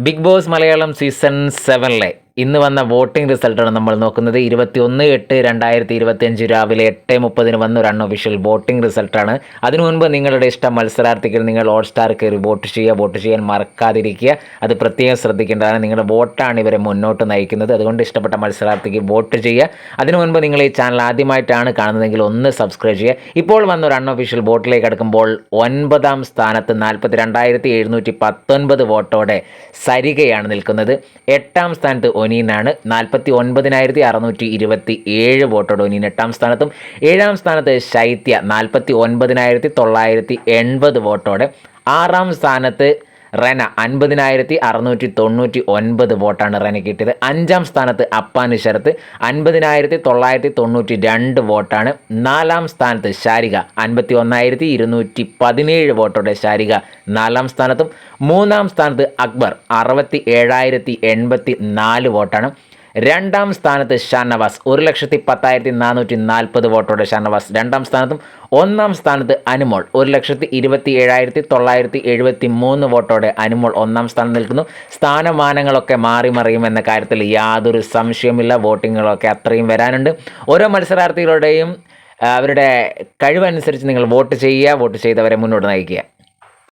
Big boss Malayalam season 7 ഇന്ന് വന്ന voting റിസൾട്ടാണ് നമ്മൾ നോക്കുന്നത്. 21/8/2025 രാവിലെ 8:30 വന്ന ഒരു അൺഒഫീഷ്യൽ വോട്ടിംഗ് റിസൾട്ടാണ്. അതിനു മുൻപ് നിങ്ങളുടെ ഇഷ്ട മത്സരാർത്ഥികൾ നിങ്ങൾ ഹോട്ട്സ്റ്റാർ കയറി വോട്ട് ചെയ്യാൻ മറക്കാതിരിക്കുക. അത് പ്രത്യേകം ശ്രദ്ധിക്കേണ്ടതാണ്. നിങ്ങളുടെ വോട്ടാണ് ഇവരെ മുന്നോട്ട് നയിക്കുന്നത്. അതുകൊണ്ട് ഇഷ്ടപ്പെട്ട മത്സരാർത്ഥിക്ക് വോട്ട് ചെയ്യുക. അതിനു മുൻപ് നിങ്ങൾ ഈ ചാനൽ ആദ്യമായിട്ടാണ് കാണുന്നതെങ്കിൽ ഒന്ന് സബ്സ്ക്രൈബ് ചെയ്യുക. ഇപ്പോൾ വന്ന ഒരു അൺഒഫീഷ്യൽ വോട്ടിലേക്ക് കടക്കുമ്പോൾ 9ാം സ്ഥാനത്ത് 42,219 വോട്ടോടെ സരികയാണ് നിൽക്കുന്നത്. 8ാം സ്ഥാനത്ത് ഒനീനാണ് 49,627 വോട്ടോടെ ഒനീൻ 8ാം സ്ഥാനത്തും. 7ാം സ്ഥാനത്ത് ശൈത്യ 49,980 വോട്ടോടെ. 6ാം സ്ഥാനത്ത് റെന 50,699 വോട്ടാണ് റെന കിട്ടിയത്. 5ാം സ്ഥാനത്ത് അപ്പാന് ശരത്ത് 50,992 വോട്ടാണ്. 4ാം സ്ഥാനത്ത് ശാരിക 51,217 വോട്ടോടെ ശാരിക 4ാം സ്ഥാനത്തും. 3ാം സ്ഥാനത്ത് അക്ബർ 67,084 വോട്ടാണ്. 2ാം സ്ഥാനത്ത് ഷാനവാസ് 1,10,440 വോട്ടോടെ ഷാനവാസ് 2ാം സ്ഥാനത്തും. 1ാം സ്ഥാനത്ത് അനുമോൾ 1,27,973 വോട്ടോടെ അനുമോൾ 1ാം സ്ഥാനം നിൽക്കുന്നു. സ്ഥാനമാനങ്ങളൊക്കെ മാറി മറിയുമെന്ന കാര്യത്തിൽ യാതൊരു സംശയമില്ല. വോട്ടിങ്ങുകളൊക്കെ അത്രയും വരാനുണ്ട്. ഓരോ മത്സരാർത്ഥികളുടെയും അവരുടെ കഴിവനുസരിച്ച് നിങ്ങൾ വോട്ട് ചെയ്യുക. വോട്ട് ചെയ്തവരെ മുന്നോട്ട് നയിക്കുക.